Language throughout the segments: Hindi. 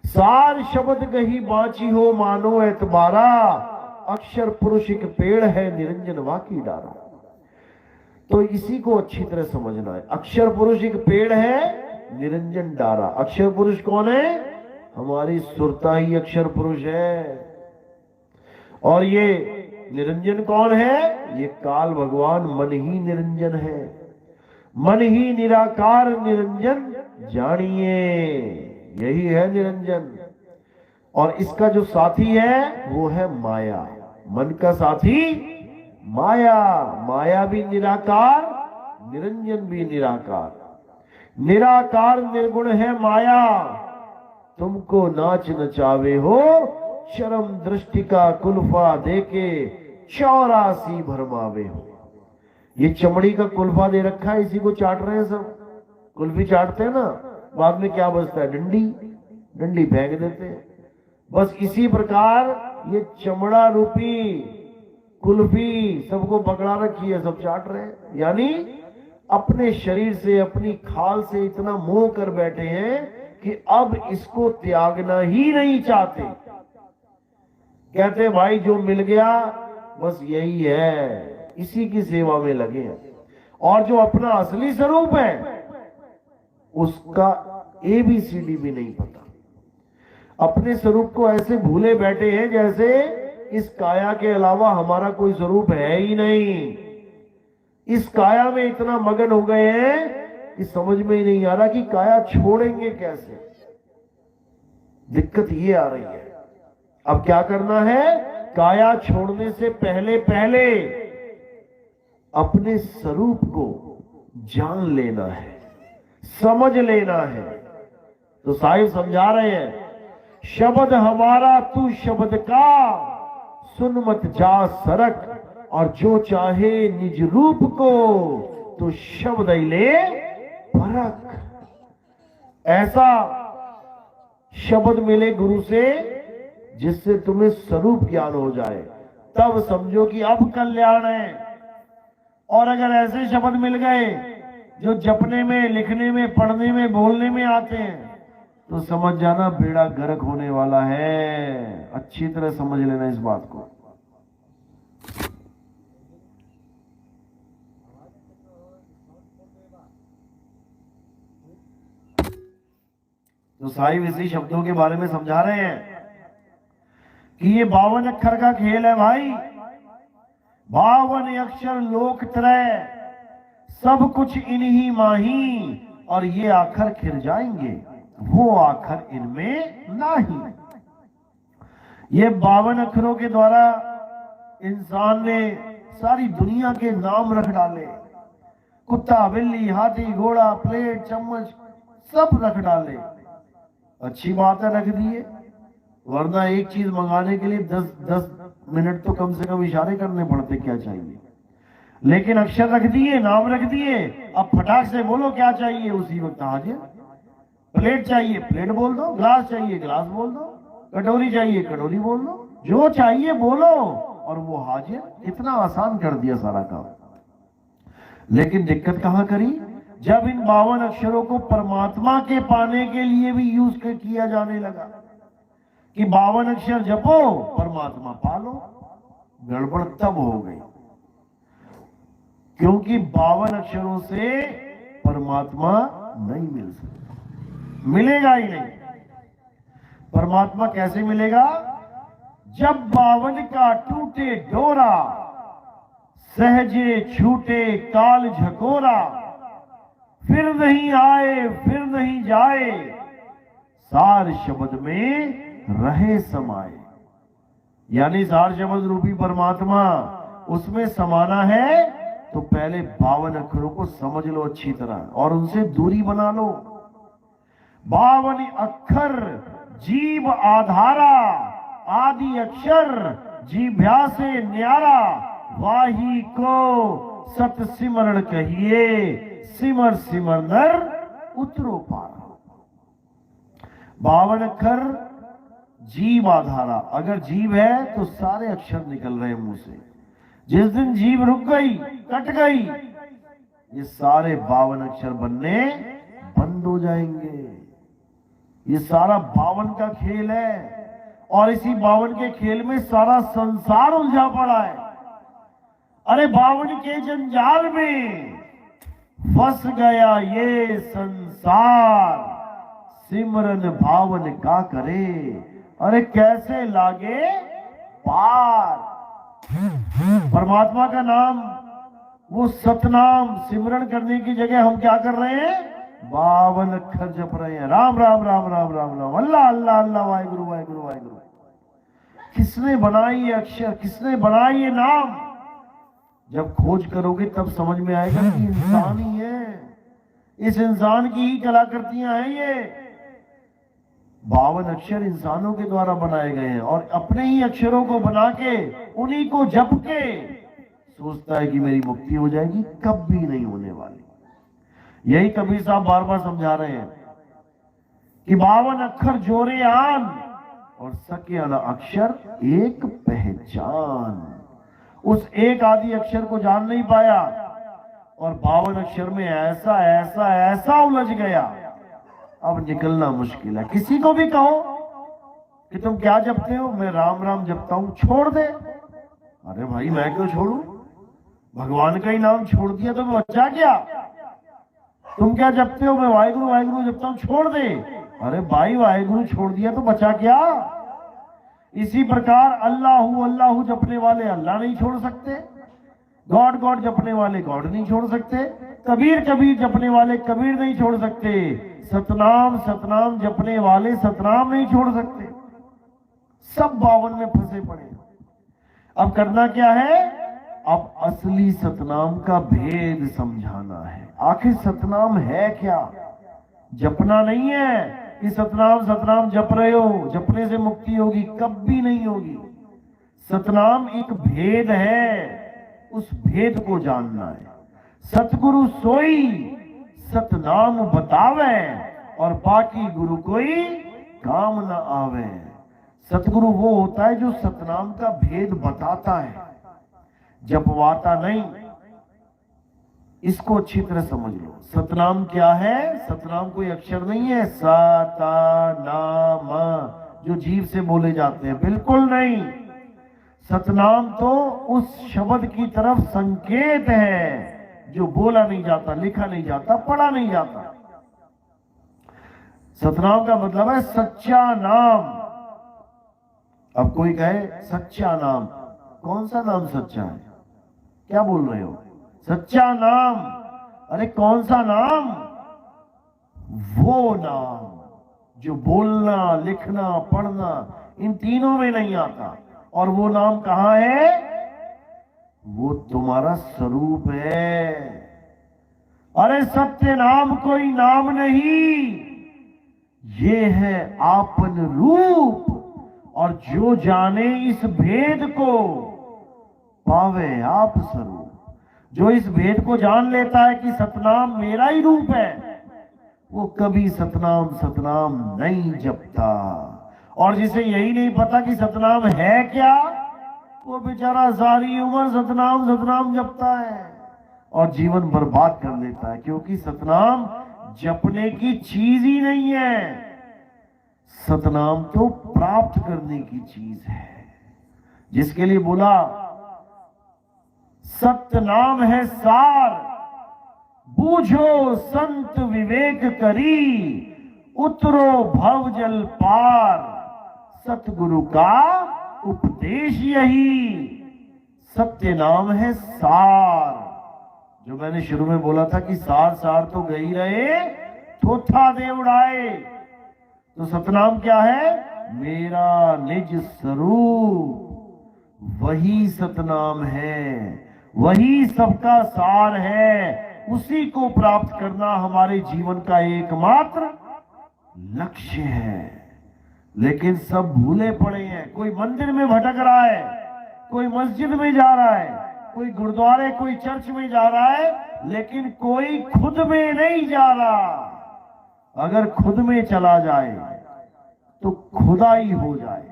सार शब्द कही बाची हो मानो एतबारा, अक्षर पुरुष एक पेड़ है निरंजन वाकी डारा। तो इसी को अच्छी तरह समझना है। अक्षर पुरुष एक पेड़ है, निरंजन डारा। अक्षर पुरुष कौन है? हमारी सुरता ही अक्षर पुरुष है। और ये निरंजन कौन है? ये काल भगवान मन ही निरंजन है। मन ही निराकार निरंजन जानिए, यही है निरंजन। और इसका जो साथी है वो है माया। मन का साथी माया। माया भी निराकार, निरंजन भी निराकार। निराकार निर्गुण है माया, तुमको नाच नचावे हो, शर्म दृष्टि का कुल्फा देके 84 भरमावे हो। ये चमड़ी का कुल्फा दे रखा है, इसी को चाट रहे हैं सब। कुल्फी चाटते हैं ना, बाद में क्या बचता है? डंडी। डंडी फेंक देते हैं। बस इसी प्रकार ये चमड़ा रूपी कुल्फी सबको पकड़ा रखी है, सब चाट रहे हैं। यानी अपने शरीर से, अपनी खाल से इतना मोह कर बैठे हैं कि अब इसको त्यागना ही नहीं चाहते। कहते भाई जो मिल गया बस यही है, इसी की सेवा में लगे हैं। और जो अपना असली स्वरूप है उसका ABCD भी नहीं पता। अपने स्वरूप को ऐसे भूले बैठे हैं जैसे इस काया के अलावा हमारा कोई स्वरूप है ही नहीं। इस काया में इतना मगन हो गए हैं कि समझ में ही नहीं आ रहा कि काया छोड़ेंगे कैसे। दिक्कत ये आ रही है। अब क्या करना है? काया छोड़ने से पहले पहले अपने स्वरूप को जान लेना है, समझ लेना है। तो साहिब समझा रहे हैं, शब्द हमारा तू शब्द का, सुन मत जा सरक, और जो चाहे निज रूप को, तो शब्द ले परख। ऐसा शब्द मिले गुरु से जिससे तुम्हें स्वरूप ज्ञान हो जाए, तब समझो कि अब कल्याण है। और अगर ऐसे शब्द मिल गए जो जपने में, लिखने में, पढ़ने में, बोलने में आते हैं, तो समझ जाना बेड़ा गर्क होने वाला है। अच्छी तरह समझ लेना इस बात को। तो साहिब इसी शब्दों के बारे में समझा रहे हैं कि ये 52 अक्षर का खेल है भाई। 52 अक्षर लोक त्रय, सब कुछ इन्हीं माही, और ये आखर खिर जाएंगे, वो आखर इनमें नहीं। ये 52 अक्षरों के द्वारा इंसान ने सारी दुनिया के नाम रख डाले। कुत्ता, बिल्ली, हाथी, घोड़ा, प्लेट, चम्मच सब रख डाले। अच्छी बात है, रख दिए, वरना एक चीज मंगाने के लिए 10 मिनट तो कम से कम इशारे करने पड़ते, क्या चाहिए। लेकिन अक्षर रख दिए, नाम रख दिए, अब फटाक से बोलो क्या चाहिए, उसी वक्त हाजिर। प्लेट चाहिए प्लेट बोल दो, ग्लास चाहिए ग्लास बोल दो, कटोरी चाहिए कटोरी बोल दो, जो चाहिए बोलो और वो हाजिर। इतना आसान कर दिया सारा काम। लेकिन दिक्कत कहां करी? जब इन 52 अक्षरों को परमात्मा के पाने के लिए भी यूज किया जाने लगा कि 52 अक्षर जपो परमात्मा पालो, गड़बड़ तब हो गई। क्योंकि 52 अक्षरों से परमात्मा नहीं मिल सकता, मिलेगा ही नहीं। परमात्मा कैसे मिलेगा? जब 52 का टूटे डोरा, सहजे छूटे काल झकोरा, फिर नहीं आए फिर नहीं जाए, सार शब्द में रहे समाए। यानी सार शब्द रूपी परमात्मा, उसमें समाना है तो पहले 52 अक्षरों को समझ लो अच्छी तरह और उनसे दूरी बना लो। 52 अक्षर जीव आधारा, आदि अक्षर जीभ्या से न्यारा, वाही को सत सिमरण कहिए, सिमर सिमर नर उतरो पारा। 52 अक्षर जीव आधारा, अगर जीव है तो सारे अक्षर निकल रहे हैं मुंह से। जिस दिन जीव रुक गई, कट गई, ये सारे 52 अक्षर बनने बंद हो जाएंगे। ये सारा 52 का खेल है और इसी 52 के खेल में सारा संसार उलझा पड़ा है। अरे 52 के जंजाल में फंस गया ये संसार, सिमरन भावन का करे, अरे कैसे लागे पार। परमात्मा का नाम, वो सतनाम सिमरन करने की जगह हम क्या कर रहे हैं? 52 अक्षर जप रहे हैं, राम राम राम राम राम राम, अल्लाह अल्लाह अल्लाह, वाहिगुरु वाहिगुरु वाहिगुरु। किसने बनाई ये अक्षर, किसने बनाई ये नाम? जब खोज करोगे तब समझ में आएगा कि इंसान ही है, इस इंसान की ही कलाकृतियां हैं ये। 52 अक्षर इंसानों के द्वारा बनाए गए हैं और अपने ही अक्षरों को बना के उन्हीं को जप के सोचता है कि मेरी मुक्ति हो जाएगी, कभी नहीं होने वाली। यही कबीर साहब बार बार समझा रहे हैं कि 52 अक्षर जोरे आन और सके न अक्षर एक पहचान। उस एक आदि अक्षर को जान नहीं पाया और 52 अक्षर में ऐसा ऐसा ऐसा उलझ गया, अब निकलना मुश्किल है। किसी को भी कहो कि तुम क्या जपते हो, मैं राम राम जपता हूं, छोड़ दे। अरे भाई मैं क्यों छोड़ू, भगवान का ही नाम छोड़ दिया तो मैं बचा क्या? तुम क्या जपते हो, मैं वाहिगुरु वाहिगुरु जपता हूं, छोड़ दे। अरे भाई वाहिगुरु छोड़ दिया तो बचा क्या? इसी प्रकार अल्लाहू जपने वाले अल्लाह नहीं छोड़ सकते, गॉड गॉड जपने वाले गॉड नहीं छोड़ सकते, कबीर कबीर जपने वाले कबीर नहीं छोड़ सकते, सतनाम सतनाम जपने वाले सतनाम नहीं छोड़ सकते। सब 52 में फंसे पड़े। अब करना क्या है? अब असली सतनाम का भेद समझाना है। आखिर सतनाम है क्या? जपना नहीं है कि सतनाम सतनाम जप रहे हो, जपने से मुक्ति होगी, कभी नहीं होगी। सतनाम एक भेद है, उस भेद को जानना है। सतगुरु सोई सतनाम बतावे और बाकी गुरु कोई काम न आवे। सतगुरु वो होता है जो सतनाम का भेद बताता है, जपवाता नहीं। इसको अच्छी तरह समझ लो। सतनाम क्या है? सतनाम कोई अक्षर नहीं है, सतनाम जो जीव से बोले जाते हैं, बिल्कुल नहीं। सतनाम तो उस शब्द की तरफ संकेत है जो बोला नहीं जाता, लिखा नहीं जाता, पढ़ा नहीं जाता। सतनाम का मतलब है सच्चा नाम। अब कोई कहे सच्चा नाम, कौन सा नाम सच्चा है? क्या बोल रहे हो? सच्चा नाम। अरे कौन सा नाम? वो नाम जो बोलना, लिखना, पढ़ना इन तीनों में नहीं आता। और वो नाम कहां है? वो तुम्हारा स्वरूप है। अरे सत्य नाम कोई नाम नहीं, ये है आपन रूप। और जो जाने इस भेद को पावे आप स्वरूप। जो इस भेद को जान लेता है कि सतनाम मेरा ही रूप है, वो कभी सतनाम सतनाम नहीं जपता। और जिसे यही नहीं पता कि सतनाम है क्या, वो बेचारा सारी उम्र सतनाम सतनाम जपता है और जीवन बर्बाद कर लेता है। क्योंकि सतनाम जपने की चीज ही नहीं है, सतनाम तो प्राप्त करने की चीज है। जिसके लिए बोला सतनाम है सार, बूझो संत विवेक करी, उतरो भव जल पार। सतगुरु का उपदेश यही, सत्य नाम है सार। जो मैंने शुरू में बोला था कि सार सार तो गई रहे, थोथा दे उड़ाए। तो सतनाम क्या है? मेरा निज स्वरूप, वही सतनाम है, वही सबका सार है। उसी को प्राप्त करना हमारे जीवन का एकमात्र लक्ष्य है। लेकिन सब भूले पड़े हैं। कोई मंदिर में भटक रहा है, कोई मस्जिद में जा रहा है, कोई गुरुद्वारे कोई चर्च में जा रहा है, लेकिन कोई खुद में नहीं जा रहा। अगर खुद में चला जाए तो खुदाई हो जाए,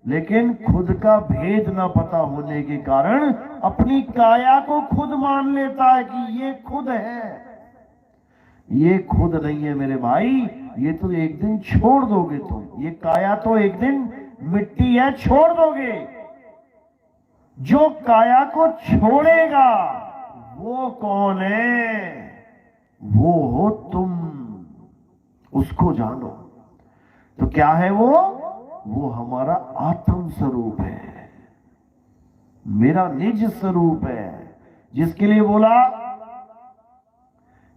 लेकिन खुद का भेद ना पता होने के कारण अपनी काया को खुद मान लेता है कि ये खुद है। ये खुद नहीं है मेरे भाई, ये तो एक दिन छोड़ दोगे तुम, ये काया तो एक दिन मिट्टी है, छोड़ दोगे। जो काया को छोड़ेगा वो कौन है? वो हो तुम, उसको जानो। तो क्या है वो हमारा आत्म स्वरूप है, मेरा निज स्वरूप है, जिसके लिए बोला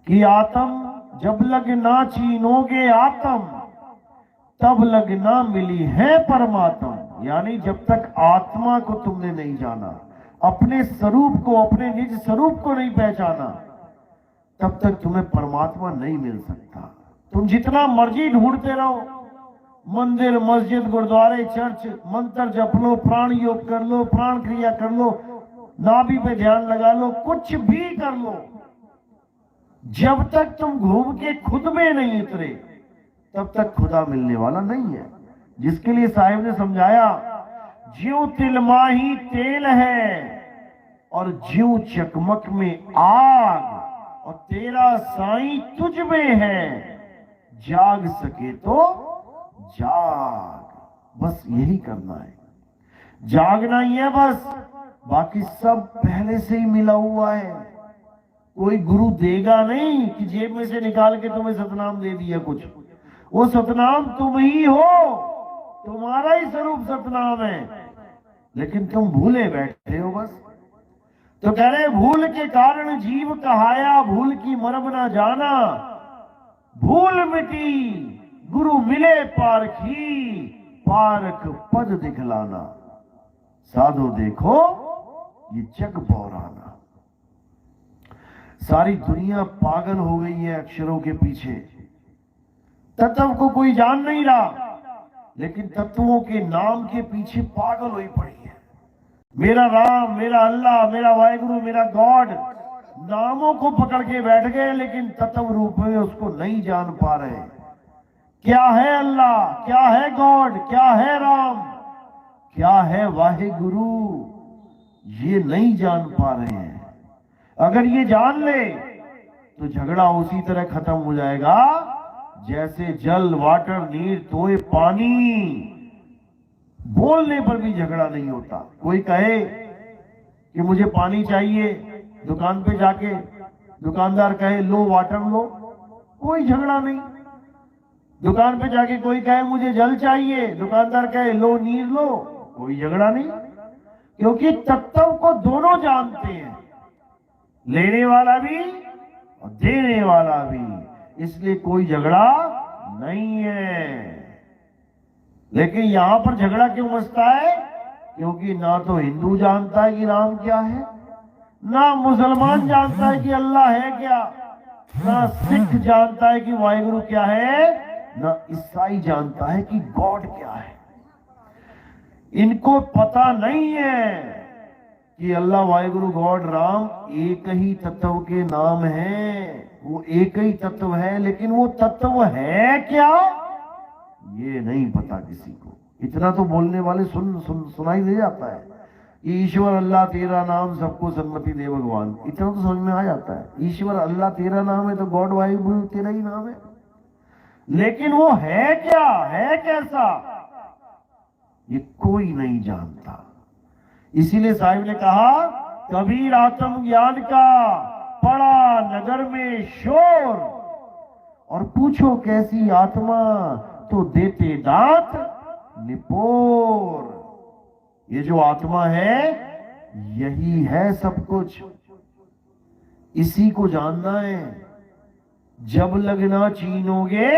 कि आत्म जब लग ना चीनोगे आत्म, तब लग ना मिली है परमात्मा। यानी जब तक आत्मा को तुमने नहीं जाना, अपने स्वरूप को, अपने निज स्वरूप को नहीं पहचाना, तब तक तुम्हें परमात्मा नहीं मिल सकता। तुम जितना मर्जी ढूंढते रहो, मंदिर, मस्जिद, गुरुद्वारे, चर्च, मंत्र जप लो, प्राण योग कर लो, प्राण क्रिया कर लो, नाभि पे ध्यान लगा लो, कुछ भी कर लो, जब तक तुम घूम के खुद में नहीं उतरे तब तक खुदा मिलने वाला नहीं है। जिसके लिए साहिब ने समझाया, ज्यों तिल माही तेल है और ज्यों चकमक में आग, और तेरा साईं तुझ में है, जाग सके तो जाग। बस यही करना है, जागना ही है बस, बाकी सब पहले से ही मिला हुआ है। कोई गुरु देगा नहीं कि जेब में से निकाल के तुम्हें सतनाम दे दिया कुछ। वो सतनाम तुम ही हो, तुम्हारा ही स्वरूप सतनाम है, लेकिन तुम भूले बैठे हो बस। तो कह रहे भूल के कारण जीव कहाया, भूल की मर्म ना जाना, भूल मिटी गुरु मिले पारखी, पारख पद दिखलाना, साधो देखो ये जग बौराना। सारी दुनिया पागल हो गई है अक्षरों के पीछे, तत्व को कोई जान नहीं रहा, लेकिन तत्वों के नाम के पीछे पागल हुई पड़ी है। मेरा राम, मेरा अल्लाह, मेरा वाहिगुरु, मेरा गॉड, नामों को पकड़ के बैठ गए, लेकिन तत्व रूप में उसको नहीं जान पा रहे। क्या है अल्लाह, क्या है गॉड, क्या है राम, क्या है वाहिगुरु, ये नहीं जान पा रहे हैं। अगर ये जान ले तो झगड़ा उसी तरह खत्म हो जाएगा जैसे जल, वाटर, नीर, तोय, पानी, बोलने पर भी झगड़ा नहीं होता। कोई कहे कि मुझे पानी चाहिए, दुकान पे जाके दुकानदार कहे लो वाटर लो, कोई झगड़ा नहीं। दुकान पे जाके कोई कहे मुझे जल चाहिए, दुकानदार कहे लो नीर लो, कोई झगड़ा नहीं, क्योंकि तत्व को दोनों जानते हैं, लेने वाला भी और देने वाला भी, इसलिए कोई झगड़ा नहीं है। लेकिन यहां पर झगड़ा क्यों मचता है? क्योंकि ना तो हिंदू जानता है कि राम क्या है, ना मुसलमान जानता है कि अल्लाह है क्या, ना सिख जानता है कि वाहिगुरु क्या है, ना ईसाई जानता है कि गॉड क्या है। इनको पता नहीं है कि अल्लाह, वाहिगुरु, गॉड, राम एक ही तत्व के नाम हैं। वो एक ही तत्व है, लेकिन वो तत्व है क्या ये नहीं पता किसी को। इतना तो बोलने वाले सुनाई दे जाता है कि ईश्वर अल्लाह तेरा नाम सबको सन्मति दे भगवान, इतना तो समझ में आ जाता है। ईश्वर अल्लाह तेरा नाम है तो गॉड, वाहिगुरु तेरा ही नाम है, लेकिन वो है क्या, है कैसा, ये कोई नहीं जानता। इसीलिए साहिब ने कहा, कबीर आत्म ज्ञान का पड़ा नगर में शोर, और पूछो कैसी आत्मा तो देते दांत निपोर। ये जो आत्मा है यही है सब कुछ, इसी को जानना है। जब लगना चीनोगे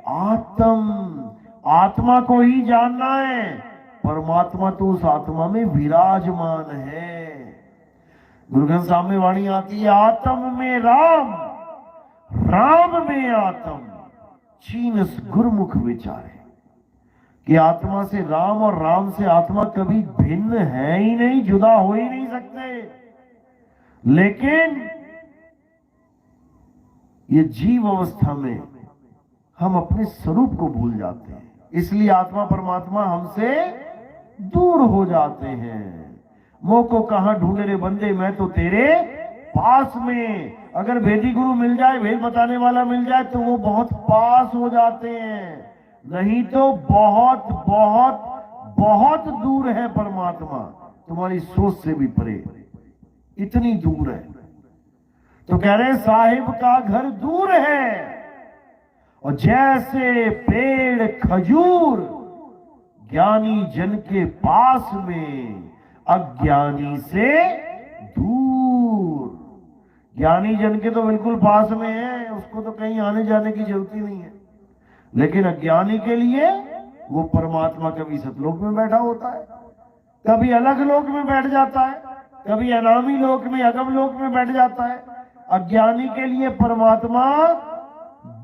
आत्म, आत्मा को ही जानना है। परमात्मा तो उस आत्मा में विराजमान है। गुरु ग्रंथ साहब में वाणी आती है, आत्म में राम, राम में आत्म, चीनस गुरुमुख विचारे। कि आत्मा से राम और राम से आत्मा कभी भिन्न है ही नहीं, जुदा हो ही नहीं सकते। लेकिन ये जीव अवस्था में हम अपने स्वरूप को भूल जाते हैं, इसलिए आत्मा परमात्मा हमसे दूर हो जाते हैं। मोह को कहां ढूंढे रे बंदे, मैं तो तेरे पास में। अगर भेदी गुरु मिल जाए, भेद बताने वाला मिल जाए तो वो बहुत पास हो जाते हैं, नहीं तो बहुत बहुत बहुत दूर है परमात्मा, तुम्हारी सोच से भी परे, इतनी दूर है। तो कह रहे साहिब का घर दूर है, और जैसे पेड़ खजूर ज्ञानी जन के पास में, अज्ञानी से दूर। ज्ञानी जन के तो बिल्कुल पास में है, उसको तो कहीं आने जाने की जरूरत ही नहीं है, लेकिन अज्ञानी के लिए वो परमात्मा कभी सतलोक में बैठा होता है, कभी अलग लोक में बैठ जाता है, कभी अनामी लोक में, अगम लोक में बैठ जाता है। अज्ञानी के लिए परमात्मा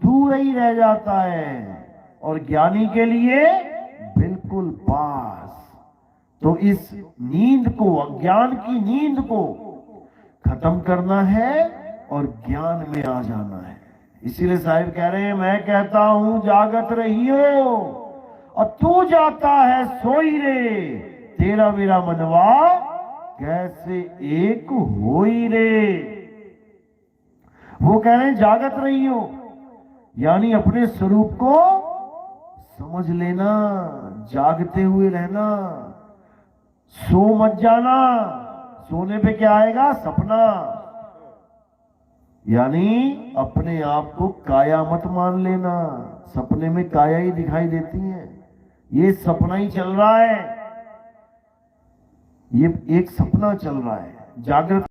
दूर ही रह जाता है, और ज्ञानी के लिए बिल्कुल पास। तो इस नींद को, अज्ञान की नींद को खत्म करना है और ज्ञान में आ जाना है। इसीलिए साहिब कह रहे हैं, मैं कहता हूं जागत रहियो और तू जाता है सोई रे, तेरा मेरा मनवा कैसे एक होई रे। वो कह रहे हैं जागत रहियो, यानी अपने स्वरूप को समझ लेना, जागते हुए रहना, सो मत जाना। सोने पे क्या आएगा? सपना। यानी अपने आप को काया मत मान लेना, सपने में काया ही दिखाई देती है, ये सपना ही चल रहा है, ये एक सपना चल रहा है। जागृत